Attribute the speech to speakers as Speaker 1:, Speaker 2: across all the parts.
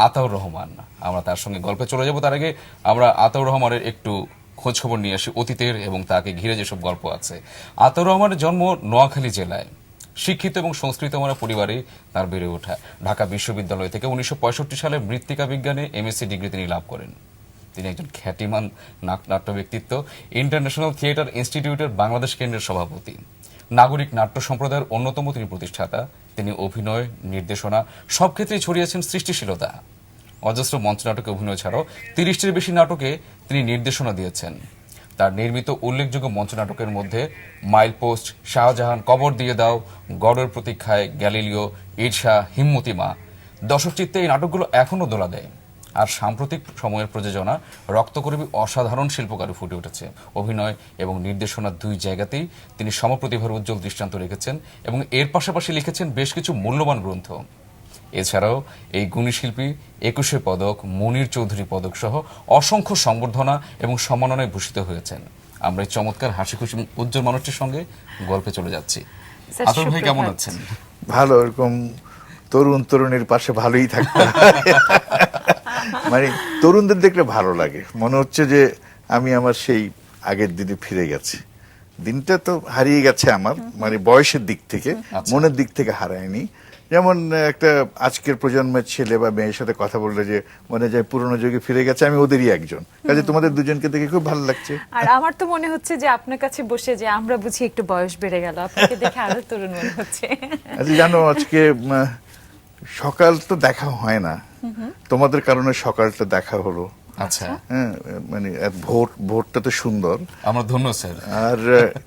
Speaker 1: আতাউর রহমান। আমরা তার সঙ্গে গল্পে চলে যাব। তার আগে আমরা আতাউর রহমানের একটু খোঁজ খবর নিয়ে আসি অতীতের এবং তাকে ঘিরে যেসব গল্প আছে। আতাউর রহমানের জন্ম নোয়াখালী জেলায়। শিক্ষিত এবং সংস্কৃতমনা পরিবারে তার বেড়ে ওঠা। ঢাকা বিশ্ববিদ্যালয় থেকে 1965 সালে মৃত্তিকা বিজ্ঞানে এমএসসি ডিগ্রি তিনি লাভ করেন। তিনি একজন খ্যাতিমান নাট্য ব্যক্তিত্ব, ইন্টারন্যাশনাল থিয়েটার ইনস্টিটিউটের বাংলাদেশ কেন্দ্রের সভাপতি, নাগরিক নাট্য সম্প্রদায়ের অন্যতম তিনি প্রতিষ্ঠাতা। তিনি অভিনয়, নির্দেশনা সব ক্ষেত্রেই ছড়িয়েছেন সৃষ্টিশীলতা। অজস্র মঞ্চনাটকে অভিনয় ছাড়াও 30টির বেশি নাটকে তিনি নির্দেশনা দিয়েছেন। তার নির্মিত উল্লেখযোগ্য মঞ্চনাটকের মধ্যে মাইলপোস্ট, শাহজাহান, কবর দিয়ে দাও, গড়ের প্রতীক্ষায়, গ্যালিলিও, ঈর্ষা, হিম্মতিমা। দর্শক চিত্তে এই নাটকগুলো এখনও দোলা দেয়। আর সাম্প্রতিক সময়ের প্রযোজনা রক্তকরবী অসাধারণ শিল্পকারে ফুটে উঠেছে। অভিনয় এবং নির্দেশনা দুই জায়গাতেই তিনি সমপ্রতিভার উজ্জ্বল দৃষ্টান্ত রেখেছেন এবং এর পাশাপাশি লিখেছেন বেশ কিছু মূল্যবান গ্রন্থ। এছাড়াও এই গুণী শিল্পী 21 পদক, মনির চৌধুরী পদক সহ অসংখ্য সংবর্ধনা এবং সম্মাননায় ভূষিত হয়েছেন। আমরা এই চমৎকার হাসি খুশি উজ্জ্বল মানুষটির সঙ্গে গল্পে চলে যাচ্ছি। আতর ভাই কেমন আছেন?
Speaker 2: ভালো, এরকম তরুণ তরুণীর পাশে ভালোই থাকতে মানে তরুণদের দেখলে ভালো লাগে, মনে হচ্ছে যে আমি আমার সেই আগের দিনে ফিরে গেছি। দিনটা তো হারিয়ে গেছে আমার, মানে বয়সের দিক থেকে, মনের দিক থেকে হারায়নি। যেমন একটা আজকের প্রজন্মের ছেলে বা মেয়ের সাথে কথা বললে যে মনে যায় পুরোনো যুগে ফিরে গেছে, আমি ওদেরই একজন। কাজে তোমাদের দুজনকে দেখে খুব ভালো লাগছে।
Speaker 3: আর আমার তো মনে হচ্ছে যে আপনার কাছে বসে যে আমরা বুঝি একটু বয়স বেড়ে গেল, আপনাকে দেখে আরো তরুণ মনে হচ্ছে।
Speaker 2: আচ্ছা, জানো আজকে সকাল তো দেখা হয় না, তোমাদের কারণে সকালটা দেখা হলো।
Speaker 1: আচ্ছা,
Speaker 2: হ্যাঁ, মানে ভোরটা তো সুন্দর।
Speaker 1: আমরা ধন্য স্যার।
Speaker 2: আর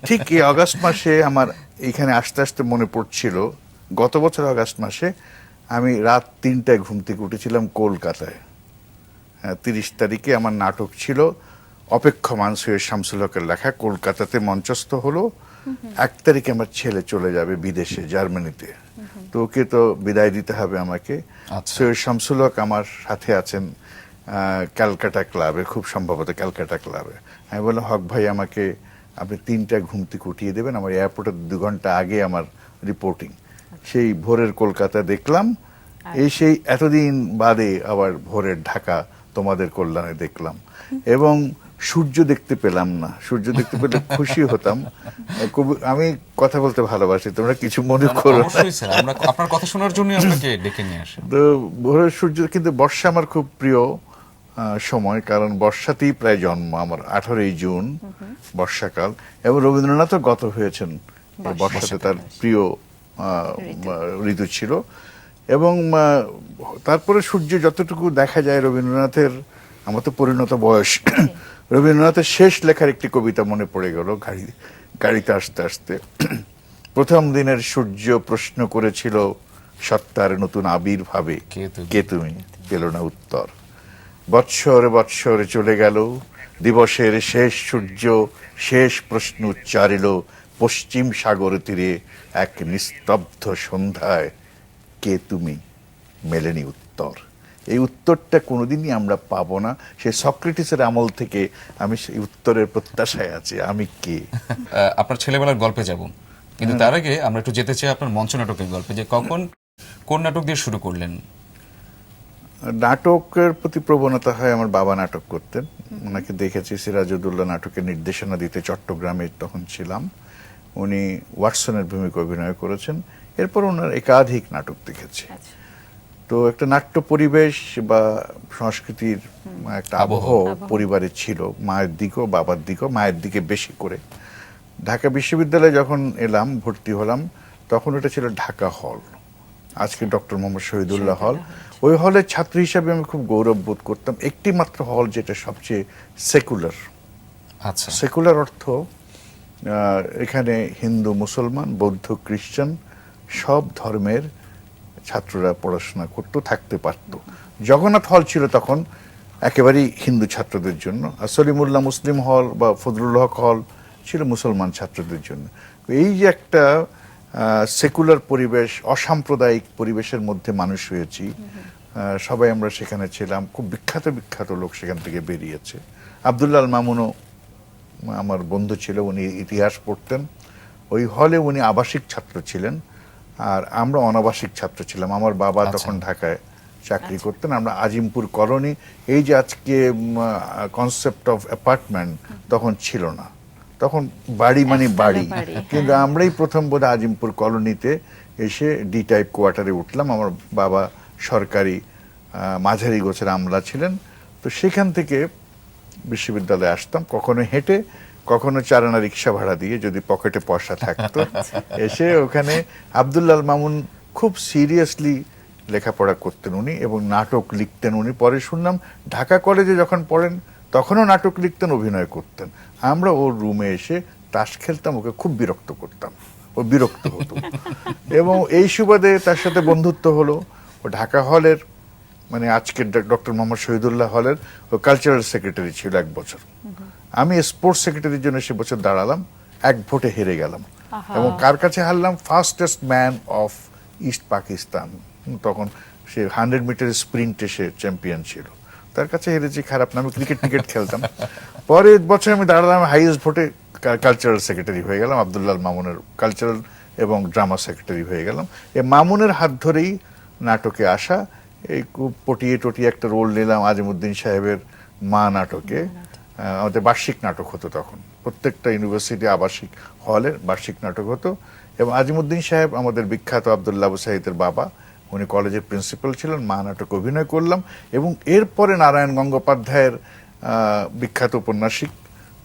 Speaker 2: ঠিক এই আগস্ট মাসে আমার এখানে আস্তে আস্তে মনে পড়ছিল, গত বছর আগস্ট মাসে আমি রাত 3টায় ঘুম থেকে উঠেছিলাম কলকাতায়। 30 তারিখে আমার নাটক ছিল অপেক্ষমান, সৈয়দ শামসুল হকের লেখা, কলকাতাতে মঞ্চস্থ হলো। 1 তারিখে আমার ছেলে চলে যাবে বিদেশে, জার্মানিতে। তো ওকে তো বিদায় দিতে হবে আমাকে। সৈয়দ শামসুল হক আমার সাথে আছেন ক্যালকাটা ক্লাবে, খুব সম্ভবত ক্যালকাটা ক্লাবে। আমি বললাম, হক ভাই আমাকে আপনি 3টায় ঘুম থেকে উঠিয়ে দেবেন, আমার এয়ারপোর্টে 2 ঘন্টা আগে আমার রিপোর্টিং। সেই ভোরের কলকাতা দেখলাম, এই সেই এতদিন বাদে আবার ভোরের ঢাকা তোমাদের কল্যাণে দেখলাম। এবং সূর্য দেখতে পেলাম না, সূর্য দেখতে পেলে খুশি হতাম। আমি কথা বলতে ভালোবাসি, তোমরা কিছু মনে করো।
Speaker 1: অবশ্যই স্যার, আমরা আপনার কথা শোনার জন্য আপনাকে ডেকে নিয়ে আসি।
Speaker 2: তো ভোরের সূর্য, কিন্তু বর্ষা আমার খুব প্রিয় সময়, কারণ বর্ষাতেই প্রায় জন্ম আমার। 18ই জুন বর্ষাকাল, এবং রবীন্দ্রনাথও গত হয়েছেন বর্ষাতে, তার প্রিয় ঋতু ছিল। এবং তারপরে সূর্য যতটুকু দেখা যায় রবীন্দ্রনাথের, আমার তো পরিণত বয়স, রবীন্দ্রনাথের শেষ লেখার একটি কবিতা মনে পড়ে গেল গাড়িতে আসতে আসতে। প্রথম দিনের সূর্য প্রশ্ন করেছিল সত্তার নতুন আবির্ভাবে, কে তুমি, পেল না উত্তর। বৎসরে বৎসরে চলে গেল, দিবসের শেষ সূর্য শেষ প্রশ্ন উচ্চারিল পশ্চিম সাগর তীরে এক নিস্তব্ধ সন্ধ্যায়, কে তুমি, মেলেনি উত্তর। এই উত্তরটা কোনোদিনই আমরা পাবো না। সে সক্রেটিসের আমল থেকে আমি সেই উত্তরের প্রত্যাশায় আছি, আমি কে।
Speaker 1: আপনার ছেলেবেলার গল্পে যাব, কিন্তু তার আগে আমরা একটু যেতে চাই আপনার মঞ্চ নাটকের গল্পে। যে কখন কোন নাটক দিয়ে শুরু করলেন?
Speaker 2: নাটকের প্রতি প্রবণতা হয়, আমার বাবা নাটক করতেন, ওনাকে দেখেছি সিরাজউদ্দৌলা নাটকের নির্দেশনা দিতে, চট্টগ্রামে তখন ছিলাম। উনি ওয়াটসনের ভূমিকা অভিনয় করেছেন। এরপর ওনার একাধিক নাটক দেখেছি। তো একটা নাট্য পরিবেশ বা সংস্কৃতির একটা আবহ পরিবারে ছিল, মায়ের দিকেও বাবার দিকেও, মায়ের দিকে বেশি করে। ঢাকা বিশ্ববিদ্যালয়ে যখন এলাম, ভর্তি হলাম, তখন ওটা ছিল ঢাকা হল, আজকে ডক্টর মোহাম্মদ শহীদুল্লাহ হল। ওই হলের ছাত্র হিসাবে আমি খুব গৌরব বোধ করতাম। একটি মাত্র হল যেটা সবচেয়ে সেকুলার।
Speaker 1: আচ্ছা,
Speaker 2: সেকুলার অর্থ এখানে হিন্দু, মুসলমান, বৌদ্ধ, খ্রিস্টান সব ধর্মের ছাত্ররা পড়াশোনা করতো, থাকতে পারত। জগন্নাথ হল ছিল তখন একেবারেই হিন্দু ছাত্রদের জন্য, আর সলিমুল্লাহ মুসলিম হল বা ফজলুল হক হল ছিল মুসলমান ছাত্রদের জন্য। এই যে একটা সেকুলার পরিবেশ, অসাম্প্রদায়িক পরিবেশের মধ্যে মানুষ হয়েছি, সবাই আমরা সেখানে ছিলাম। খুব বিখ্যাত বিখ্যাত লোক সেখান থেকে বেরিয়েছে। আব্দুল্লাহ আল মামুনও আমার বন্ধু ছিল, উনি ইতিহাস পড়তেন। ওই হলে উনি আবাসিক ছাত্র ছিলেন, আর আমরা অনাবাসিক ছাত্র ছিলাম। আমার বাবা তখন ঢাকায় চাকরি করতেন। আমরা আজিমপুর কলোনি, এই যে আজকে কনসেপ্ট অফ অ্যাপার্টমেন্ট তখন ছিল না, তখন বাড়ি মানে
Speaker 3: একতলা
Speaker 2: বাড়ি।
Speaker 3: বাড়ি,
Speaker 2: কিন্তু আমরাই প্রথম বোধহয় আজিমপুর কলোনিতে এসে ডি টাইপ কোয়ার্টারে উঠলাম। আমার বাবা সরকারি মাঝারি গোছের আমলা ছিলেন, তো সেখান থেকে বিশ্ববিদ্যালয়ে আসতাম, কখনো হেঁটে, কখনো চারানা রিক্সা ভাড়া দিয়ে যদি পকেটে পয়সা থাকতো। এসে ওখানে আব্দুল্লাহ মামুন খুব সিরিয়াসলি লেখাপড়া করতেন উনি, এবং নাটক লিখতেন উনি। পরে শুনলাম ঢাকা কলেজে যখন পড়েন তখনও নাটক লিখতেন, অভিনয় করতেন। আমরা ওর রুমে এসে তাস খেলতাম, ওকে খুব বিরক্ত করতাম, ও বিরক্ত হতো। এবং এই সুবাদে তার সাথে বন্ধুত্ব হলো। ও ঢাকা হলের, মানে আজকের ডক্টর মোহাম্মদ শহীদুল্লাহ হলের, ও কালচারাল সেক্রেটারি ছিল 1 বছর। আমি স্পোর্টস সেক্রেটারির জন্য সে বছর দাঁড়ালাম, 1 ভোটে হেরে গেলাম। এবং কার কাছে হারলাম? Fastest man of East Pakistan, তখন সে 100 মিটার স্প্রিন্টে সে চ্যাম্পিয়ন ছিল, তার কাছে হেরেছি, খারাপ না। আমি ক্রিকেট খেলতাম। পরের বছর আমি দাঁড়ালাম, হাইয়েস্ট ভোটে কালচারাল সেক্রেটারি হয়ে গেলাম, আব্দুল্লাহ মামুনের কালচারাল এবং ড্রামা সেক্রেটারি হয়ে গেলাম। এই মামুনের হাত ধরেই নাটকে আসা, এই খুব পটিয়ে টটিয়ে একটা রোল নিলাম আজিমুদ্দিন সাহেবের মা নাটকে। আমাদের বার্ষিক নাটক হতো তখন, প্রত্যেকটা ইউনিভার্সিটি আবাসিক হলে বার্ষিক নাটক হতো। এবং আজিমুদ্দিন সাহেব আমাদের বিখ্যাত আব্দুল্লাহ আবু সাঈদের বাবা, উনি কলেজের প্রিন্সিপাল ছিলেন। মা নাটক অভিনয় করলাম। এবং এরপরে নারায়ণ গঙ্গোপাধ্যায়ের বিখ্যাত উপন্যাসিক,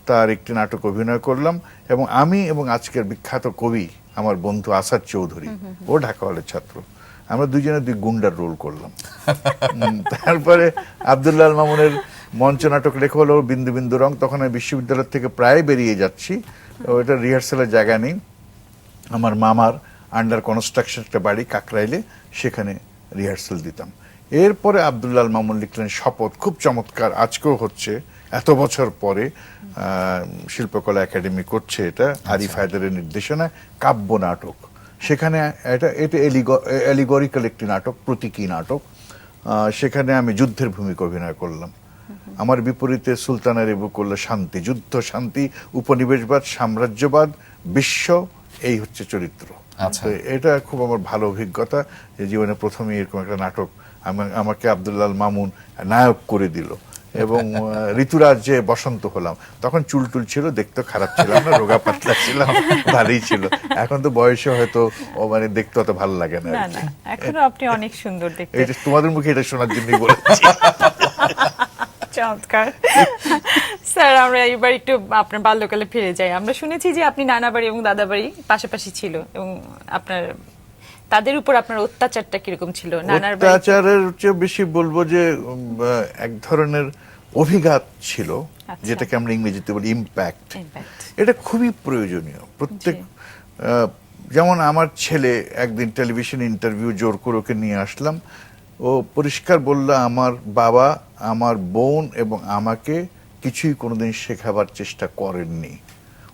Speaker 2: তার একটি নাটক অভিনয় করলাম। এবং আমি এবং আজকের বিখ্যাত কবি আমার বন্ধু আসাদ চৌধুরী, ও ঢাকা হলের ছাত্র, আমরা দুজনে 2 গুন্ডার রোল করলাম। তারপরে আব্দুল্লাহ মামুনের মঞ্চ নাটক লেখা হলো বিন্দু বিন্দু রং। তখন আমি বিশ্ববিদ্যালয় থেকে প্রায় বেরিয়ে যাচ্ছি, ওইটা রিহার্সালের জায়গা নেই। আমার মামার আন্ডার কনস্ট্রাকশন একটা বাড়ি কাকরাইলে, সেখানে রিহার্সাল দিতাম। এরপরে আব্দুল্লাহ মামুন লিখলেন শপথ, খুব চমৎকার, আজকেও হচ্ছে এত বছর পরে। শিল্পকলা একাডেমি করছে এটা, আরিফ হায়দারের নির্দেশনায়, কাব্য নাটক। সেখানে এটা এলিগরিক্যাল একটি নাটক, প্রতীকী নাটক। সেখানে আমি যুদ্ধের ভূমিকা অভিনয় করলাম। আমার বিপরীতে সুলতানা রেবু করলো শান্তি, যুদ্ধ, শান্তি, উপনিবেশবাদ, সাম্রাজ্যবাদ, বিশ্ব, এই হচ্ছে চরিত্র। তো এটা খুব আমার ভালো অভিজ্ঞতা, যে জীবনে প্রথমে এরকম একটা নাটক আমাকে আব্দুল্লাহ মামুন নায়ক করে দিল। এবং ঋতুরাজ যে বসন্ত হলাম, তখন চুল টুল ছিল, দেখতে খারাপ ছিলাম না, রোগা পাতলা ছিলাম, ভালোই ছিল। এখন তো বয়সে হয়তো মানে দেখতে অত ভালো লাগে না।
Speaker 3: না, এখনো আপনি অনেক সুন্দর দেখতে।
Speaker 2: এটা তোমাদের মুখে এটা শোনার জন্যই বলেছি।
Speaker 3: চমৎকার। স্যার, আমরা এবার একটু আপনার বাল্যকালে ফিরে যাই। আমরা শুনেছি যে আপনি নানা বাড়ি এবং দাদা বাড়ি পাশাপাশি ছিল, এবং আপনার তাদের উপর আপনার অত্যাচারটা কিরকম ছিল? নানার বাড়ি
Speaker 2: অত্যাচারের চেয়ে বেশি বলবো যে এক ধরনের অভিঘাত ছিল, যেটাকে আমরা ইংরেজিতে বলি ইম্প্যাক্ট। এটা খুবই প্রয়োজনীয়। প্রত্যেক, যেমন আমার ছেলে একদিন টেলিভিশন ইন্টারভিউ জোর করে ওকে নিয়ে আসলাম, ও পরিষ্কার বলল আমার বাবা আমার বোন এবং আমাকে কিছুই কোনোদিন শেখাবার চেষ্টা করেননি।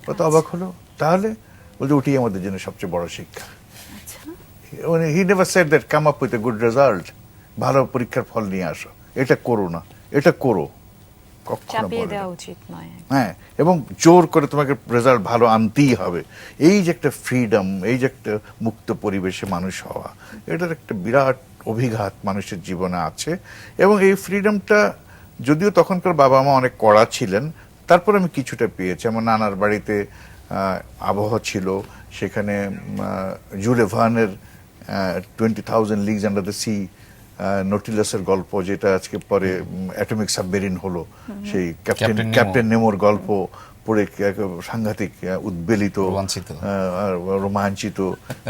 Speaker 2: ও তো অবাক হলো, তাহলে বলছে ওটি আমাদের জন্য সবচেয়ে বড় শিক্ষা। He never said that come up with a good result, ভালো পরীক্ষার ফল নিয়ে আসো, এটা করো না, এটা করো, কখনো
Speaker 3: চাপিয়ে
Speaker 2: বলে
Speaker 3: দেওয়া
Speaker 2: না।
Speaker 3: উচিত নয়।
Speaker 2: হ্যাঁ, এবং জোর করে তোমাকে রেজাল্ট ভালো আনতেই হবে। এই যে একটা ফ্রিডম, এই যে একটা মুক্ত পরিবেশে মানুষ হওয়া, এটার একটা বিরাট অভিঘাত মানুষের জীবনে আছে। এবং এই ফ্রিডমটা যদিও তখনকার বাবা মা অনেক কড়া ছিলেন, তারপর আমি কিছুটা পেয়েছি। আমার নানার বাড়িতে আবহাওয়া ছিল, সেখানে জুলে ভার্নের 20,000 লিগস আন্ডার দ্য সি, নটিলাসের গল্প, যেটা আজকে পরে অ্যাটমিক সাবমেরিন হলো, সেই ক্যাপ্টেন নেমোর গল্প পড়ে সাংঘাতিক উদ্বেলিত, রোমাঞ্চিত।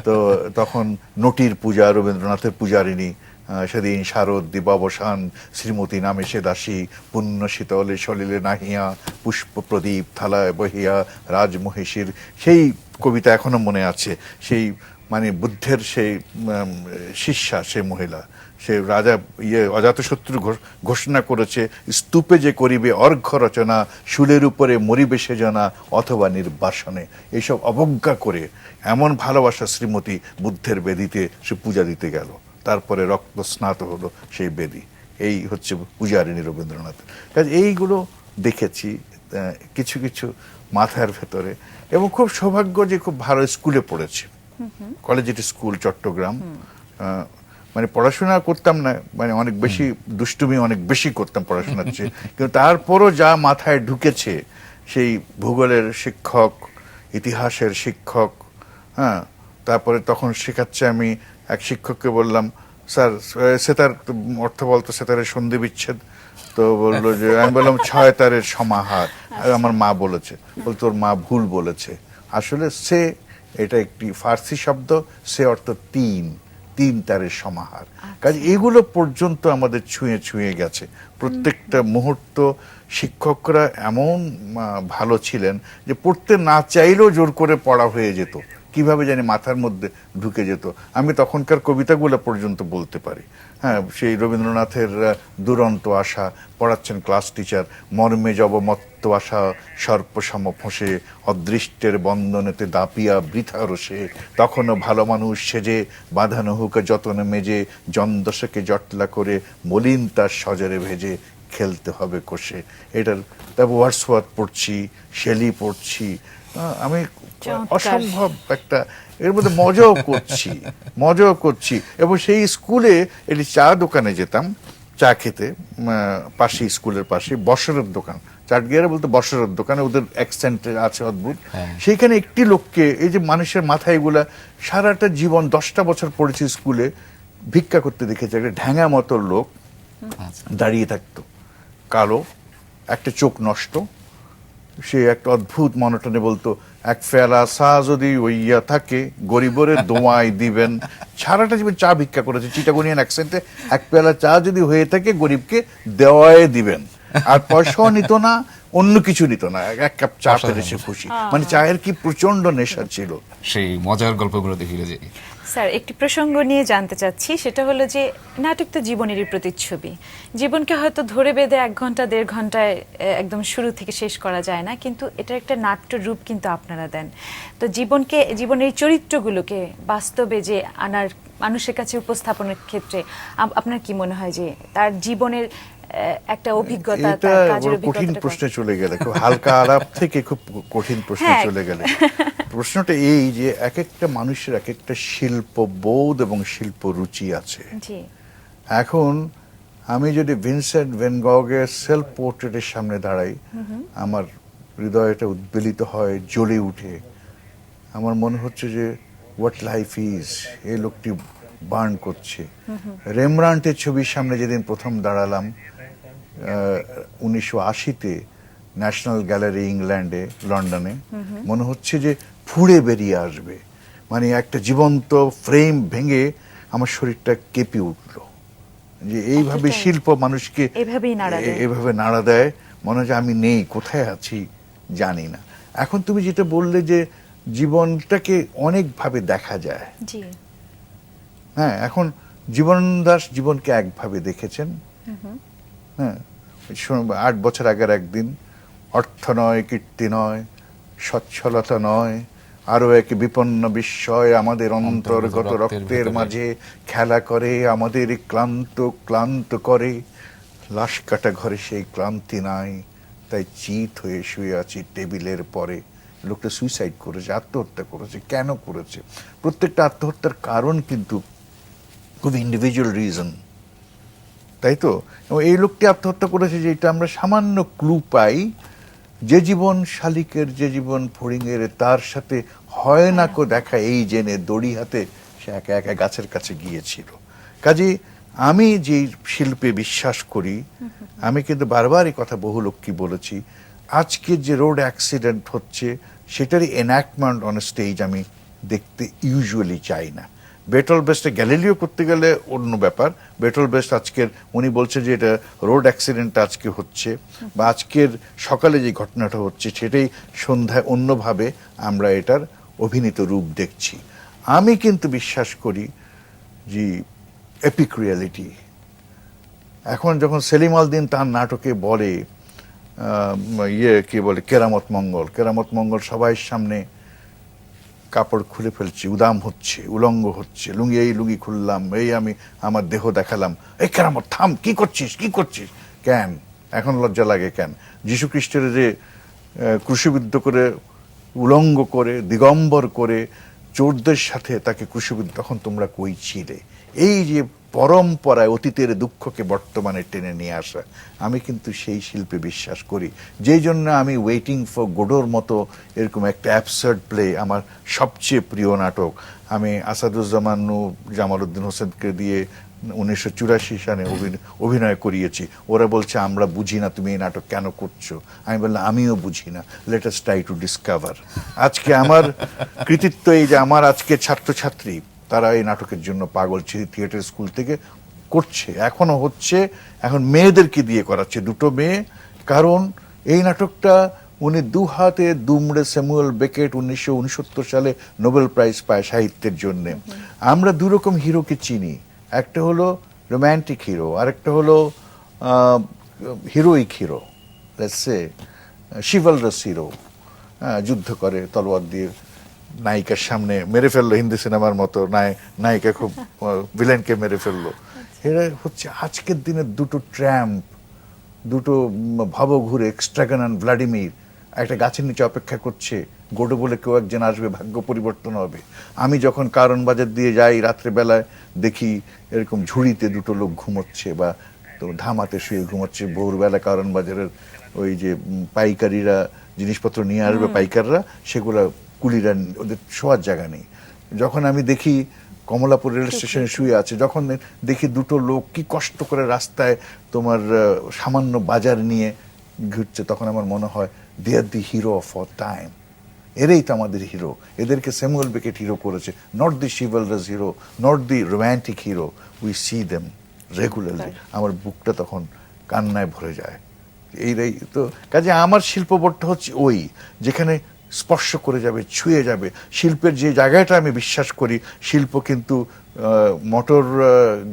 Speaker 2: তো তখন নটির পূজা, রবীন্দ্রনাথের পূজারিণী, সেদিন শারদ দিবাবসান, শ্রীমতী নামে সে দাসী, পুণ্য শীতলে সলিলে নাহিয়া, পুষ্প প্রদীপ থালায় বহিয়া, রাজমহিষীর, সেই কবিতা এখনো মনে আছে। সেই মানে বুদ্ধের সেই শিষ্যা, সে মহিলা, সে রাজা অজাতশত্রু ঘোষণা করেছে, স্তূপে যে করিবে অর্ঘ্য রচনা, শুলের উপরে মরিবে সে জনা, অথবা নির্বাসনে। এইসব অবজ্ঞা করে এমন ভালোবাসা শ্রীমতী বুদ্ধের বেদিতে সে পূজা দিতে গেল, তারপরে রক্ত স্নাত হলো সেই বেদি। এই হচ্ছে পূজারিণী রবীন্দ্রনাথ। কাজে এইগুলো দেখেছি কিছু কিছু মাথার ভেতরে। এবং খুব সৌভাগ্য যে খুব ভালো স্কুলে পড়েছি, কলেজিয়েট স্কুল চট্টগ্রাম, মানে পড়াশোনা করতাম না, মানে অনেক বেশি দুষ্টুমি অনেক বেশি করতাম পড়াশোনার চেয়ে, কিন্তু তারপরও যা মাথায় ঢুকেছে, সেই ভূগোলের শিক্ষক, ইতিহাসের শিক্ষক, হ্যাঁ, তারপরে তখন শেখাচ্ছে, আমি এক শিক্ষককে বললাম, স্যার সেতার অর্থ বলতো, সেতারের সন্ধি বিচ্ছেদ, তো বললো যে, আমি বললাম 6 তারের সমাহার, আমার মা বলেছে, বলতো তোর মা ভুল বলেছে, আসলে সে এটা একটি ফার্সি শব্দ, সে অর্থ 3 তারের সমাহার। কাজে এগুলো পর্যন্ত আমাদের ছুঁয়ে ছুঁয়ে গেছে প্রত্যেকটা মুহূর্ত। শিক্ষকরা এমন ভালো ছিলেন যে পড়তে না চাইলেও জোর করে পড়া হয়ে যেত, কিভাবে জানি মাথার মধ্যে ঢুকে যেত। আমি তখনকার কবিতাগুলো পর্যন্ত বলতে পারি। হ্যাঁ, সেই রবীন্দ্রনাথের দুরন্ত আশা পড়াচ্ছেন ক্লাস টিচার, মর্মে জব মত্ত আশা সর্পসম ফোঁসে, অদৃষ্টের বন্দনেতে দাপিয়া বৃথা রসে, তখনও ভালো মানুষ সেজে বাঁধানো হুকে যতনে মেজে, জনদশকে জটলা করে মলিন তার সজরে ভেজে, খেলতে হবে কষে। এটার তারপর ওয়ার্ডসওয়ার্থ পড়ছি, শেলি পড়ছি, আমি অসম্ভব একটা এর মধ্যে মজাও করছি। এবং সেই স্কুলে একটি চা দোকানে যেতাম চা খেতে, পাশে স্কুলের পাশে বসরের দোকান, চাটগিয়ারে বলতে বসরের দোকানে, ওদের অ্যাকসেন্ট আছে অদ্ভুত। সেইখানে একটি লোককে, এই যে মানুষের মাথায় এগুলা, সারাটা জীবন 10টা বছর পড়েছি স্কুলে, ভিক্ষা করতে দেখেছি। একটা ঢ্যাঙা মতো লোক দাঁড়িয়ে থাকতো, কালো, একটা চোখ নষ্ট, সে একটা অদ্ভুত মনোটনে বলতো, এক ফেলা চা যদি ওইয়া থাকে গরিবরে দোয়াই দিবেন। সারাটা জীবন চা ভিক্ষা করেছে চিটাগোনিয়ান অ্যাকসেন্টে, এক পেয়ালা চা যদি হয়ে থাকে গরিবকে দেওয়ায় দিবেন, আর পয়সাও নিত না, অন্য কিছু নিত না, এক কাপ চা পেলে সে খুশি। মানে চায়ের কি প্রচন্ড নেশা ছিল।
Speaker 1: সেই মজার গল্পগুলো দেখিয়ে যে
Speaker 3: স্যার, একটি প্রসঙ্গ নিয়ে জানতে চাচ্ছি, সেটা হলো যে নাটক তো জীবনেরই প্রতিচ্ছবি। জীবনকে হয়তো ধরে বেঁধে 1 ঘন্টা 1.5 ঘন্টায় একদম শুরু থেকে শেষ করা যায় না, কিন্তু এটার একটা নাট্য রূপ কিন্তু আপনারা দেন। তো জীবনের চরিত্রগুলোকে বাস্তবে যে আনার, মানুষের কাছে উপস্থাপনের ক্ষেত্রে আপনার কি মনে হয় যে তার জীবনের একটা অভিজ্ঞতা, তার কাজের
Speaker 2: কঠিন
Speaker 3: অভিজ্ঞতা?
Speaker 2: প্রশ্নে চলে গেলে, খুব হালকা আলাপ থেকে খুব কঠিন প্রশ্নে চলে গেলে। প্রশ্নটা এই যে এক একটা মানুষের এক একটা শিল্প বোধ এবং শিল্প রুচি আছে। এখন আমি যদি ভিনসেন্ট ভ্যান গগের সেলফ পোর্ট্রেটের সামনে দাঁড়াই, আমার হৃদয়টা উদ্বেলিত হয়, জ্বলে উঠে। আমার মনে হচ্ছে যে হোয়াট লাইফ ইজ, এই লোকটি বার্ন করছে। রেমব্রান্টের ছবির সামনে যেদিন প্রথম দাঁড়ালাম 1980-তে ন্যাশনাল গ্যালারি ইংল্যান্ডে, লন্ডনে, মনে হচ্ছে যে ফুঁড়ে বেরিয়ে আসবে। মানে একটা জীবন্ত ফ্রেম ভেঙে আমার শরীরটা কেঁপে উঠল, যে এইভাবে শিল্প মানুষকে এভাবে নাড়া দেয়, মনে হয় যে আমি নেই, কোথায় আছি জানি না। এখন তুমি যেটা বললে যে জীবনটাকে অনেকভাবে দেখা যায়, হ্যাঁ, এখন জীবন দাস জীবনকে একভাবে দেখেছেন। হ্যাঁ, 8 বছর আগের একদিন, অর্থ নয়, কীর্তি নয়, সচ্ছলতা নয়, আরো এক বিপন্ন বিস্ময় আমাদের অন্তর্গত রক্তের মাঝে খেলা করে, আমাদের ক্লান্ত করে। লাশ কাটা ঘরে সেই ক্লান্তি নাই, তাই চিত হয়ে শুয়ে আছি টেবিলের পরে। লোকটা সুইসাইড করেছে, আত্মহত্যা করেছে। কেন করেছে? প্রত্যেকটা আত্মহত্যার কারণ কিন্তু খুব ইন্ডিভিজুয়াল রিজন, তাই তো? এবং এই লোকটি আত্মহত্যা করেছে যে এটা আমরা সামান্য ক্লু পাই, যে জীবন শালিকের, যে জীবন ফড়িংয়ের, তার সাথে হয় না কো দেখা, এই জেনে দড়ি হাতে সে একা একা গাছের কাছে গিয়েছিল। কাজে আমি যে শিল্পে বিশ্বাস করি, আমি কিন্তু বারবার এই কথা বহু লোককে বলেছি, আজকে যে রোড অ্যাক্সিডেন্ট হচ্ছে সেটারই এনাক্টমেন্ট অন স্টেজ আমি দেখতে ইউজুয়ালি চাই না। বেটল বেস্টে গ্যালিলিও করতে গেলে অন্য ব্যাপার। বেটল বেস্ট আজকের, উনি বলছে যে এটা রোড অ্যাক্সিডেন্ট আজকে হচ্ছে, বা আজকের সকালে যে ঘটনাটা হচ্ছে সেটাই সন্ধ্যায় অন্যভাবে আমরা এটার অভিনীত রূপ দেখছি। আমি কিন্তু বিশ্বাস করি যে এপিক রিয়ালিটি। এখন যখন সেলিম আল দীন তার নাটকে বলে কি বলে, কেরামত মঙ্গল সবাই সামনে কাপড় খুলে ফেলছি, উদাম হচ্ছে, উলঙ্গ হচ্ছে, লুঙ্গি খুললাম, এই আমি আমার দেহ দেখালাম, এই কেরামত থাম, কি করছিস কেন? এখন লজ্জা লাগে কেন? যীশু খ্রিস্টের যে ক্রুশবিদ্ধ করে, উলঙ্গ করে, দিগম্বর করে চোরদের সাথে তাকে ক্রুশবিদ্ধ, তখন তোমরা কই ছিলে? এই যে পরম্পরায় অতীতের দুঃখকে বর্তমানে টেনে নিয়ে আসা, আমি কিন্তু সেই শিল্পে বিশ্বাস করি। যেই জন্য আমি ওয়েটিং ফর গোডোর মতো এরকম একটা অ্যাবসার্ড প্লে আমার সবচেয়ে প্রিয় নাটক। আমি আসাদুজ্জামান জামালউদ্দিন হোসেনকে দিয়ে 1984 সালে অভিনয় করিয়েছি। ওরা বলছে আমরা বুঝি না তুমি এই নাটক কেন করছো। আমি বললাম আমিও বুঝি না, let us try to discover. আজকে আমার কৃতিত্ব এই যে আমার আজকে ছাত্রছাত্রী তারা এই নাটকের জন্য পাগল। থিয়েটার স্কুল থেকে করছে, এখনো হচ্ছে, এখন মেয়েদেরকে দিয়ে করাচ্ছে, 2টো মেয়ে। কারণ এই নাটকটা উনি 2 হাতে দুমড়ে স্যামুয়েল বেকেট 1969 সালে নোবেল প্রাইজ পায় সাহিত্যের জন্য। আমরা 2 রকম হিরোকে চিনি, একটা হলো রোম্যান্টিক হিরো, আরেকটা হলো heroic hero, let's say chivalrous hero, যুদ্ধ করে তলোয়ার দিয়ে নায়িকার সামনে মেরে ফেললো, হিন্দি সিনেমার মতো নায়িকা খুব ভিলেনকে মেরে ফেললো। এরা হচ্ছে আজকের দিনের 2টো ট্র্যাম্প, 2টো ভবঘুরে এক্সট্রাগান ভ্লাদিমির একটা গাছের নিচে অপেক্ষা করছে, গোডো বলে কেউ একজন আসবে, ভাগ্য পরিবর্তন হবে। আমি যখন কারণ বাজার দিয়ে যাই রাত্রেবেলায় দেখি এরকম ঝুড়িতে 2টো লোক ঘুমোচ্ছে বা তো ধামাতে শুয়ে ঘুমোচ্ছে। ভোরবেলা কারণ বাজারের ওই যে পাইকারিরা জিনিসপত্র নিয়ে আসবে, পাইকাররা, সেগুলা কুলিরা ওদের শোয়ার জায়গা নেই। যখন আমি দেখি কমলাপুর রেল স্টেশনে শুয়ে আছে, যখন দেখি 2টো লোক কি কষ্ট করে রাস্তায় তোমার সামান্য বাজার নিয়ে ঘুরছে, তখন আমার মনে হয় they are the hero of our time. এরাই তো আমাদের হিরো। এদেরকে স্যামুয়েল বেকেট হিরো করেছে, not the chivalrous hero, not the romantic hero. We see them regularly. আমার বুকটা তখন কান্নায় ভরে যায়। এইটাই তো কাজে আমার শিল্পবোধটা হচ্ছে ওই, যেখানে স্পর্শ করে যাবে, ছুঁয়ে যাবে। শিল্পের যে জায়গাটা আমি বিশ্বাস করি, শিল্প কিন্তু মোটর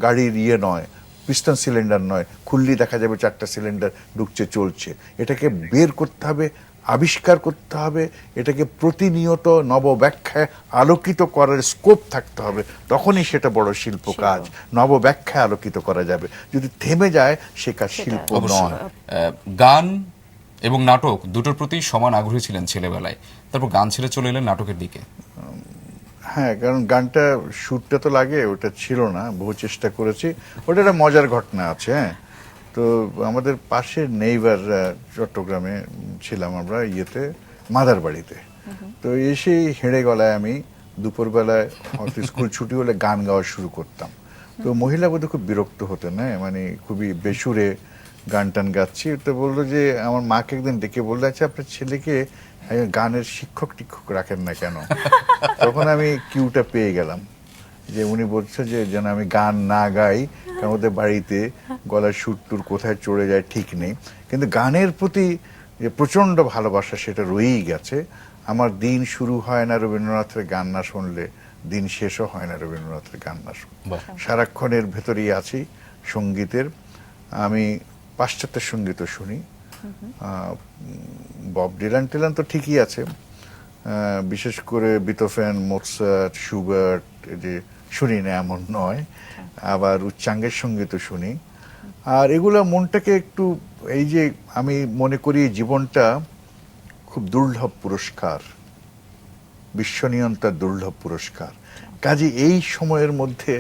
Speaker 2: গাড়ির নয়, পিস্টন সিলিন্ডার নয়, খুললি দেখা যাবে 4টা সিলিন্ডার ঢুকছে চলছে। এটাকে বের করতে হবে, আবিষ্কার করতে হবে, এটাকে প্রতিনিয়ত নবব্যাখ্যায় আলোকিত করার স্কোপ থাকতে হবে, তখনই সেটা বড় শিল্প কাজ। নবব্যাখ্যায় আলোকিত করা যাবে, যদি থেমে যায় সে কাজ শিল্প নয়।
Speaker 1: গান এবং নাটক দুটোর প্রতি সমান আগ্রহী ছিলেন ছেলেবেলায়, তারপর গান ছেড়ে চলে এলেন নাটকের দিকে।
Speaker 2: হ্যাঁ, কারণ গানটা সুরটা তো লাগে, ওটা ছিল না, বহু চেষ্টা করেছি। ওটা একটা মজার ঘটনা আছে। হ্যাঁ, তো আমাদের পাশে নেইবার চট্টগ্রামে ছিলাম আমরা ইয়েতে মাদার বাড়িতে। তো এসেই হেঁড়ে গলায় আমি দুপুরবেলায় স্কুল ছুটি হলে গান গাওয়া শুরু করতাম। তো মহিলা বোধহয় খুব বিরক্ত হতেন, হ্যাঁ, মানে খুবই বেসুরে গান টান গাচ্ছি। তো বললো যে আমার মাকে একদিন ডেকে বললো, আচ্ছা আপনার ছেলেকে গানের শিক্ষক টিক্ষক রাখেন না কেন? তখন আমি কিউটা পেয়ে গেলাম যে উনি বলছে যে যেন আমি গান না গাই, কারণ ওদের বাড়িতে গলার সুর টুর কোথায় চড়ে যায় ঠিক নেই। কিন্তু গানের প্রতি যে প্রচন্ড ভালোবাসা সেটা রয়েই গেছে। আমার দিন শুরু হয় না রবীন্দ্রনাথের গান না শুনলে, দিন শেষও হয় না রবীন্দ্রনাথের গান না শুনলে। সারাক্ষণের ভেতরেই আছি সঙ্গীতের। আমি পাশ্চাত্য সঙ্গীতও শুনি, বব ডিলান টিলান তো ঠিকই আছে, বিশেষ করে বিথোফেন, মোৎসার্ট, শুবার্ট, যে শুনি না এমন নয়, আবার উচ্চাঙ্গের সঙ্গীতও শুনি। আর এগুলো মনটাকে একটু, এই যে আমি মনে করি জীবনটা খুব দুর্লভ পুরস্কার, বিশ্বনিয়ন্তার দুর্লভ পুরস্কার। কাজে এই সময়ের মধ্যে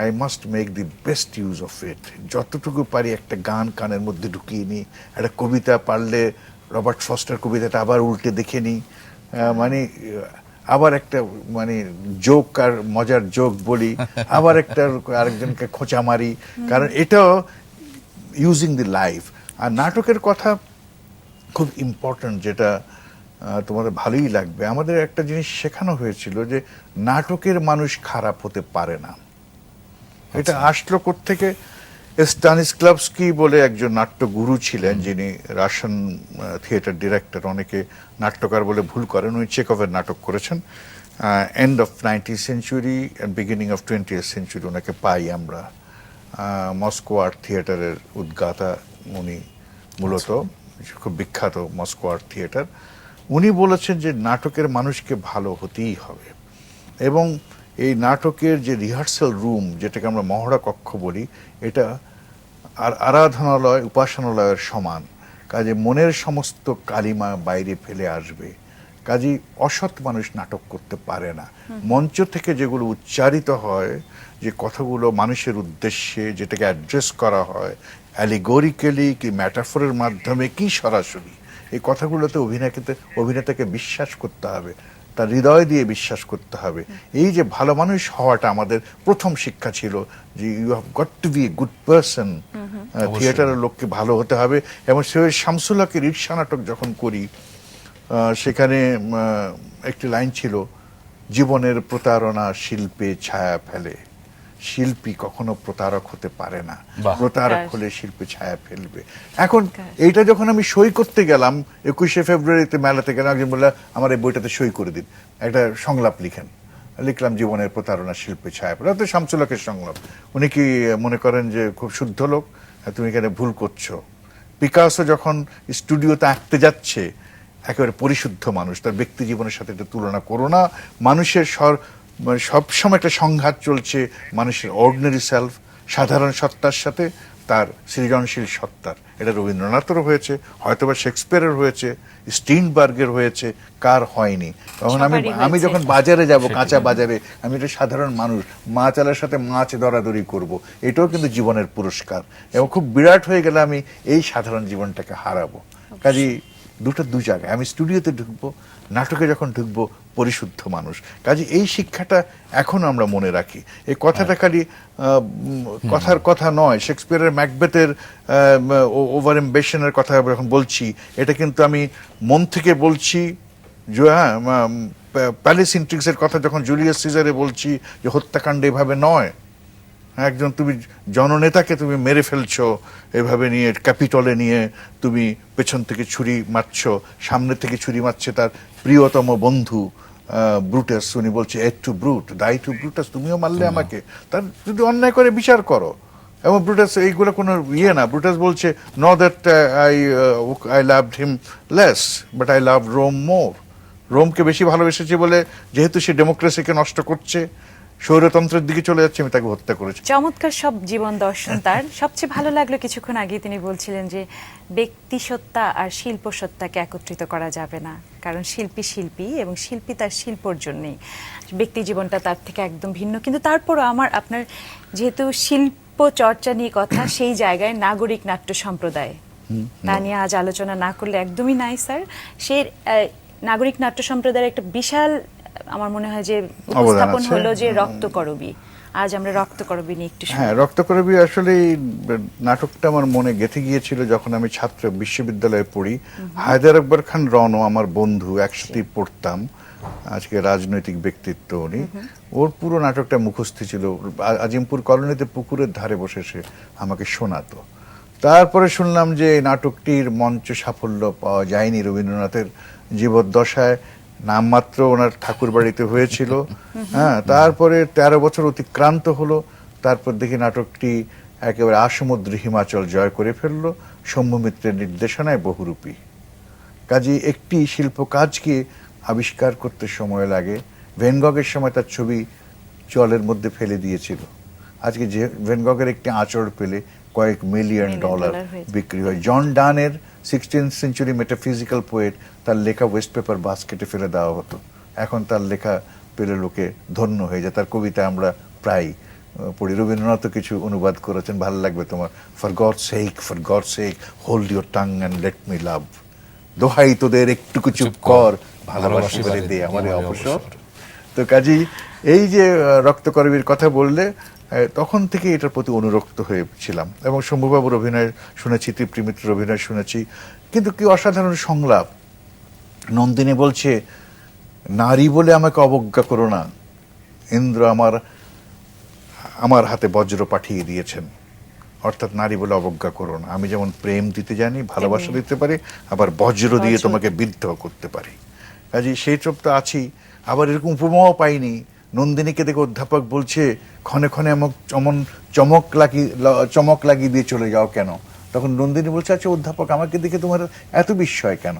Speaker 2: I must make the best use of it. যতটুকু পারি একটা গান কানের মধ্যে ঢুকিয়ে নিই, একটা কবিতা পারলে রবার্ট ফস্টার কবিতাটা আবার উল্টে দেখে নিই, মানে আবার একটা মানে জোক আর মজার জোক বলি, আবার একটা আরেকজনকে খোঁচা মারি, কারণ এটাও ইউজিং দি লাইফ। আর নাটকের কথা খুব ইম্পর্ট্যান্ট, যেটা তোমাদের ভালোই লাগবে। আমাদের একটা জিনিস শেখানো হয়েছিল যে নাটকের মানুষ খারাপ হতে পারে না। এটা আসলো কোত্থেকে? স্টানিস্লাভস্কি বলে একজন নাট্যগুরু ছিলেন, যিনি রাশিয়ান থিয়েটার ডিরেক্টর। অনেকে নাট্যকার বলে ভুল করেন। উনি চেকভের নাটক করেছেন end of 19th century and beginning of 20th century. ওনাকে পাই আমরা মস্কো আর্ট থিয়েটারের উদ্গাতা উনি, মূলত খুব বিখ্যাত মস্কো আর্ট থিয়েটার। উনি বলেছেন যে নাটকের মানুষকে ভালো হতেই হবে, এবং এই নাটকের যে রিহার্সাল রুম, যেটাকে আমরা মহড়া কক্ষ বলি, এটা আর আরাধনালয়, উপাসনালয়ের সমান। কাজে মনের সমস্ত কালিমা বাইরে ফেলে আসবে, কাজেই অসৎ মানুষ নাটক করতে পারে না। মঞ্চ থেকে যেগুলো উচ্চারিত হয়, যে কথাগুলো মানুষের উদ্দেশ্যে যেটাকে অ্যাড্রেস করা হয়, অ্যালিগোরিক্যালি কি ম্যাটাফোরের মাধ্যমে কি সরাসরি, এই কথাগুলোতে অভিনেতাকে বিশ্বাস করতে হবে, তার হৃদয় দিয়ে বিশ্বাস করতে হবে। এই যে ভালো মানুষ হওয়াটা আমাদের প্রথম শিক্ষা ছিল, যে you have got to be a good person. থিয়েটারের লোককে ভালো হতে হবে। এবং সে শামসুল হকের ঈর্ষা নাটক যখন করি, সেখানে একটি লাইন ছিল, জীবনের প্রতারণা শিল্পে ছায়া ফেলে, শিল্পী কখনো প্রতারক হতে পারে না,
Speaker 1: বাহ।
Speaker 2: প্রতারক হলে শিল্পে ছায়া ফেলবে। এখন এইটা যখন আমি সই করতে গেলাম 21শে ফেব্রুয়ারিতে মেলাতে গেলাম, একজন বলল আমার এই বইটাতে সই করে দিন, একটা সংলাপ লিখেন। লিখলাম জীবনের প্রতারণা শিল্পে ছায়া ফেলে, তো শামসুল হকের সংলাপ। উনি কি মনে করেন যে খুব শুদ্ধ লোক? তুমি এখানে ভুল করছো। পিকাসো যখন স্টুডিওতে আঁকতে যাচ্ছে, একেবারে পরিশুদ্ধ মানুষ, তার ব্যক্তি জীবনের সাথে এটা তুলনা করো না। মানুষের সবসময় একটা সংঘাত চলছে মানুষের অর্ডিনারি সেলফ, সাধারণ সত্তার সাথে তার সৃজনশীল সত্তার। এটা রবীন্দ্রনাথেরও হয়েছে, হয়তোবা শেক্সপিয়ারের হয়েছে, স্টিনবার্গের হয়েছে, কার হয়নি? তখন
Speaker 3: সবারই
Speaker 2: আমি
Speaker 3: হয়েছে।
Speaker 2: যখন বাজারে যাব, কাঁচা বাজারে, আমি একটা সাধারণ মানুষ, মাছ আলার সাথে মাছ দরাদরি করব, এটাও কিন্তু জীবনের পুরস্কার। এবং খুব বিরাট হয়ে গেলে আমি এই সাধারণ জীবনটাকে হারাবো। কাজেই দু জায়গায় আমি স্টুডিওতে ঢুকবো, নাটকে যখন ঢুকবো পরিশুদ্ধ মানুষ। কাজে এই শিক্ষাটা এখনো আমরা মনে রাখি। এই কথাটা খালি কথার কথা নয়। শেক্সপিয়ারের ম্যাকবেথের ওভার এম্বিশনের কথা যখন বলছি, এটা কিন্তু আমি মন থেকে বলছি। প্যালেস ইন্ট্রিক্সের কথা যখন জুলিয়াস সিজারে বলছি, যে হত্যাকাণ্ড এভাবে নয়, একজন তুমি জননেতাকে তুমি মেরে ফেলছো এভাবে নিয়ে, ক্যাপিটলে নিয়ে তুমি পেছন থেকে ছুরি মারছো, সামনে থেকে ছুরি মারছে তার প্রিয়তম বন্ধু ব্রুটাস। উনি বলছে এড টু ব্রুট, দাই টু ব্রুটাস, তুমিও মারলে আমাকে, তার যদি অন্যায় করে বিচার করো। এবং ব্রুটাস এইগুলো কোনো ইয়ে না, ব্রুটাস বলছে no that I loved him less but I love Rome more. রোমকে বেশি ভালোবেসেছি বলে, যেহেতু সে ডেমোক্রেসিকে নষ্ট করছে, স্বৈরতন্ত্রের দিকে চলে যাচ্ছে, আমি তাকে হত্যা করেছি।
Speaker 3: চমৎকার সব জীবন দর্শন তার। সবচেয়ে ভালো লাগলো কিছুক্ষণ আগে তিনি বলছিলেন যে ব্যক্তি সত্তা আর শিল্প সত্তাকে একত্রিত করা যাবে না, কারণ শিল্পী শিল্পী এবং শিল্পী তার শিল্পর জন্যই, ব্যক্তি জীবনটা তার থেকে একদম ভিন্ন। কিন্তু তারপরও আপনার যেহেতু শিল্প চর্চা নিয়ে কথা, সেই জায়গায় নাগরিক নাট্য সম্প্রদায়, তা নিয়ে আজ আলোচনা না করলে একদমই নাই স্যার। সেই নাগরিক নাট্য সম্প্রদায়ের একটা বিশাল, আমার মনে হয় যে উপস্থাপন হলো যে রক্তকরবী। আজ আমরা রক্তকরবী নিয়ে একটু শুনি।
Speaker 2: হ্যাঁ, রক্তকরবী আসলে এই নাটকটা আমার মনে গেঁথে গিয়েছিল যখন আমি ছাত্র বিশ্ববিদ্যালয়ে পড়ি। হায়দার আকবর খান রনো আমার বন্ধু, একসাথেই পড়তাম, আজকে রাজনৈতিক ব্যক্তিত্ব উনি। ওর পুরো নাটকটা মুখস্থ ছিল। আজিমপুর কলোনিতে পুকুরের ধারে বসে সে আমাকে শোনাতো। তারপরে শুনলাম যে নাটকটির মঞ্চ সাফল্য পাওয়া যায়নি রবীন্দ্রনাথের জীবদ্দশায়, নামমাত্র ওনার ঠাকুর বাড়িতে হয়েছিল। হ্যাঁ, তারপরে 13 বছর অতিক্রান্ত হলো। তারপর দেখি নাটকটি একেবারে আসমুদ্র হিমাচল জয় করে ফেললো, শম্ভু মিত্রের নির্দেশনায় বহুরূপী। কাজে একটি শিল্প কাজকে আবিষ্কার করতে সময় লাগে। ভ্যান গগের সময় তার ছবি জলের মধ্যে ফেলে দিয়েছিল। আজকে যে ভ্যান গগের একটি আঁচড় পেলে কয়েক মিলিয়ন ডলার বিক্রি হয়। জন ডানের 16th সেঞ্চুরি মেটাফিজিক্যাল পোয়েট, তার লেখা ওয়েস্ট পেপার বাস্কেটে ফেলে দেওয়া হতো। এখন তার লেখা পেলে লোকে ধন্য হয়ে যায়। তার কবিতা আমরা প্রায় পড়ি। রবীন্দ্রনাথও কিছু অনুবাদ করেছেন, ভালো লাগবে তোমার। For God sake hold your tongue and let me লাভ, দোহাই তোদের একটুকু চুপ কর, ভালোবাসি বলে দে আমারে অবসর। তো কাজী এই যে রক্তকরবীর কথা বললে, তখন থেকে এটার প্রতি অনুরক্ত হয়েছিলাম। এবং শম্ভুবাবুর অভিনয় শুনেছি, তৃপ্তি মিত্রের অভিনয় শুনেছি। কিন্তু কি অসাধারণ সংলাপ! নন্দিনী বলছে, নারী বলে আমাকে অবজ্ঞা করো না, ইন্দ্র আমার হাতে বজ্র পাঠিয়ে দিয়েছেন। অর্থাৎ নারী বলে অবজ্ঞা করো না। আমি যেমন প্রেম দিতে জানি, ভালোবাসা দিতে পারি, আবার বজ্র দিয়ে তোমাকে বিদ্ধ করতে পারি। কাজে সেই চোপ তো আছি। আবার এরকম উপমাও পাইনি। নন্দিনীকে দেখে অধ্যাপক বলছে, ক্ষণে ক্ষণে চমক লাগিয়ে দিয়ে চলে যাও কেন? তখন নন্দিনী বলছে, আচ্ছা অধ্যাপক, আমাকে দেখে তোমার এত বিস্ময় কেন?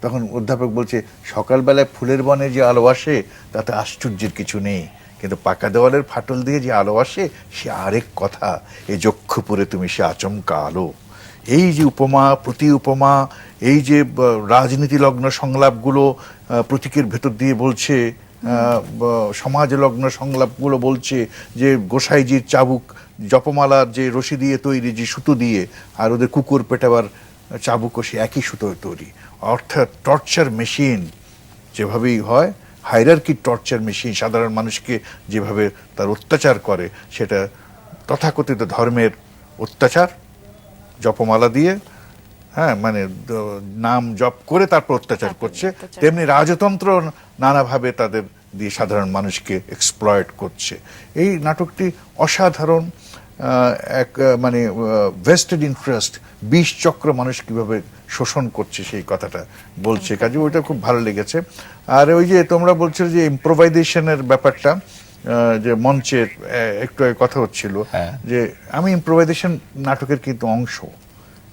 Speaker 2: তখন অধ্যাপক বলছে, সকালবেলায় ফুলের বনে যে আলো আসে তাতে আশ্চর্যের কিছু নেই, কিন্তু পাকা দেওয়ালের ফাটল দিয়ে যে আলো আসে সে আরেক কথা। এই চক্ষু পরে তুমি সে আচমকা আলো। এই যে উপমা, প্রতি উপমা, এই যে রাজনীতি লগ্ন সংলাপগুলো প্রতীকের ভেতর দিয়ে বলছে, সমাজ লগ্ন সংলাপগুলো বলছে যে গোসাইজির চাবুক জপমালার যে রশি দিয়ে তৈরি, যে সুতো দিয়ে, আর ওদের কুকুর পেটাবার চাবুকও সে একই সুতো তৈরি। অর্থাৎ টর্চার মেশিন যেভাবেই হয়, হায়ারার্কি টর্চার মেশিন সাধারণ মানুষকে যেভাবে তার অত্যাচার করে, সেটা তথাকথিত ধর্মের অত্যাচার জপমালা দিয়ে, হ্যাঁ মানে নাম জপ করে তারপর অত্যাচার করছে। তেমনি রাজতন্ত্র নানাভাবে তাদের দিয়ে সাধারণ মানুষকে এক্সপ্লয়েট করছে। এই নাটকটি অসাধারণ এক মানে ভেস্টেড ইন্টারেস্ট, ২০ চক্র মানুষ কিভাবে শোষণ করছে সেই কথাটা বলছে, কাজে ওইটা খুব ভালো লেগেছে। আর ওই যে তোমরা বলছো যে ইম্প্রোভাইজেশনের ব্যাপারটা, যে মঞ্চের একটু আগে কথা হচ্ছিল, যে আমি ইম্প্রোভাইজেশন নাটকের কিন্তু অংশ,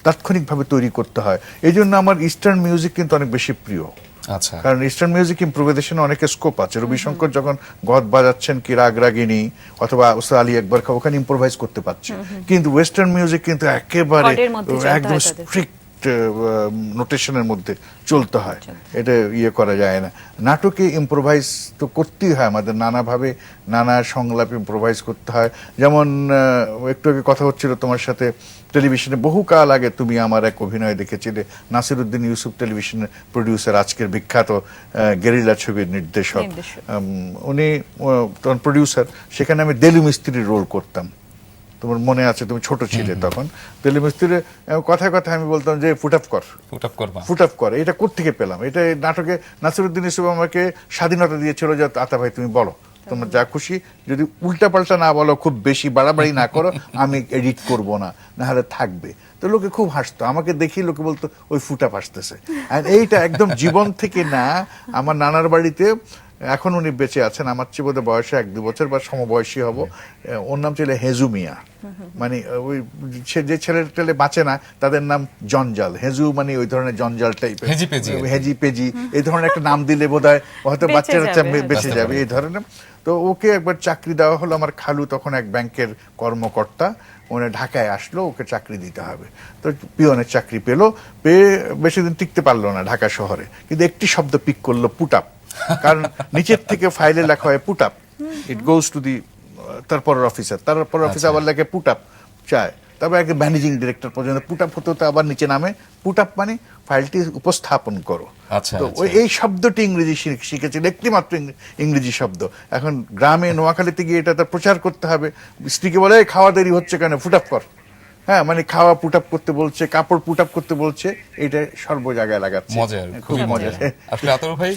Speaker 2: তাৎক্ষণিকভাবে তৈরি করতে হয়। এই জন্য আমার ইস্টার্ন মিউজিক কিন্তু অনেক বেশি প্রিয়।
Speaker 1: আচ্ছা,
Speaker 2: কারণ ইস্টার্ন মিউজিক ইম্প্রোভাইজেশনে অনেক স্কোপ আছে। রবিশঙ্কর যখন গদ বাজাচ্ছেন কি রাগ রাগিনী অথবা ওস্তাদ আলী আকবর খান, ওখানে ইম্প্রোভাইজ করতে পারছে। কিন্তু ওয়েস্টার্ন মিউজিক কিন্তু একেবারে একদম স্ট্রিক্ট নোটেশনের মধ্যে চলতে হয়, এটা ইয়ে করা যায় না। নাটকে ইম্প্রোভাইজ তো করতেই হয় আমাদের, নানাভাবে নানা সংলাপ ইম্প্রোভাইজ করতে হয়। যেমন একটু আগে কথা হচ্ছিল তোমার সাথে, টেলিভিশনে বহুকাল আগে তুমি আমার এক অভিনয় দেখেছিলে, নাসিরউদ্দিন ইউসুফ টেলিভিশনের প্রডিউসার, আজকের বিখ্যাত গেরিলা ছবির নির্দেশক, উনি তখন প্রডিউসার। সেখানে আমি দেলু মিস্ত্রির রোল করতাম, তোমার মনে আছে, তুমি ছোট ছিলে তখন। দেলু মিস্ত্রির কথায় কথায় আমি বলতাম যে ফুট আপ কর, এটা কোত্থেকে পেলাম? এটা নাটকে নাসিরউদ্দিন ইউসুফ আমাকে স্বাধীনতা দিয়েছিল যে আতা ভাই তুমি বলো, তোমার যা খুশি, যদি উল্টাপাল্টা না বলো, খুব বেশি বাড়াবাড়ি না করো, আমি এডিট করব না, নাহলে থাকবে। তো লোকে খুব হাসতো, আমাকে দেখি লোকে বলতো ওই ফুটা হাসতেছে। আর এইটা একদম জীবন থেকে না। আমার নানার বাড়িতে, এখন উনি বেঁচে আছেন, আমার চেয়ে বোধহয় বয়সে 1-2 বছর বা সমবয়সী হব, ওর নাম ছিল হেজু মিয়া। মানে ওই যে ছেলে টেলে বাঁচে না তাদের নাম জঞ্জাল। হেজু মানে ওই ধরনের জঞ্জাল টাইপের, হেজি পেজি এই ধরনের একটা নাম দিলে বোধহয় হয়তো বাচ্চারা বেঁচে যাবে এই ধরনের। তো ওকে একবার চাকরি দেওয়া হলো, আমার খালু তখন এক ব্যাংকের কর্মকর্তা, উনি ঢাকায় আসলো, ওকে চাকরি দিতে হবে। তো পিয়নের চাকরি পেলো, পেয়ে বেশি দিন টিকতে পারলো না ঢাকা শহরে, কিন্তু একটি শব্দ পিক করলো, পুট আপ। কারণ নিচের থেকে ফাইলে লেখা হয় put up, it goes to the তারপরের অফিসার, তারপরের অফিসার আবার লেখে পুট আপ চায়, তারপর একটা ম্যানেজিং ডিরেক্টর পর্যন্ত পুট আপ হতে হতে আবার নিচে নামে পুট আপ, মানে ফাইলটি উপস্থাপন করো। তো এই শব্দটি ইংরেজি শিখেছিল, একটি মাত্র ইংরেজি শব্দ। এখন গ্রামে নোয়াখালীতে গিয়ে এটা তার প্রচার করতে হবে, স্ত্রীকে বলে খাওয়া দেরি হচ্ছে কেন, ফুট আপ কর। হ্যাঁ, মানে খাওয়া পুট আপ করতে বলছে, কাপড় পুট আপ করতে বলছে, এটা সর্ব জায়গায় লাগাচ্ছে।
Speaker 1: মজার, খুবই মজার। আসলে আতর ভাই,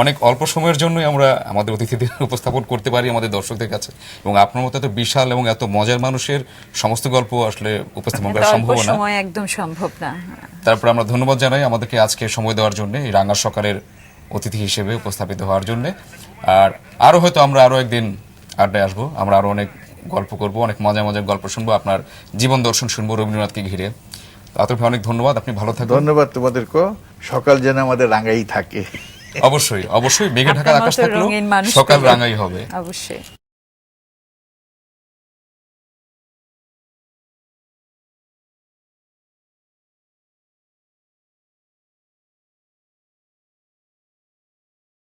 Speaker 1: অনেক অল্প সময়ের জন্যই আমরা আমাদের অতিথিদের উপস্থাপন করতে পারি আমাদের দর্শকদের কাছে, এবং আপনার মতো এত বিশাল এবং এত মজার মানুষের সমস্ত গল্প আসলে উপস্থাপন করা সম্ভব না,
Speaker 3: একদম সম্ভব না।
Speaker 1: তারপর আমরা ধন্যবাদ জানাই আমাদেরকে আজকে সময় দেওয়ার জন্য, এই রাঙা সকালের অতিথি হিসেবে উপস্থাপিত হওয়ার জন্য। আর আরো হয়তো আমরা আরো একদিন আড্ডায় আসবো, আমরা আরো অনেক গল্প করব, অনেক মজার মজার গল্প শুনবো, আপনার জীবন দর্শন শুনবো রবীন্দ্রনাথকে ঘিরে। আতর ভাই, অনেক ধন্যবাদ, আপনি ভালো থাকবেন।
Speaker 2: ধন্যবাদ তোমাদেরকে। সকাল যেন আমাদের রাঙাই থাকে।
Speaker 1: অবশ্যই অবশ্যই, মেঘে ঢাকা আকাশ থাকলেও সকাল রাঙাই হবে।
Speaker 3: অবশ্যই।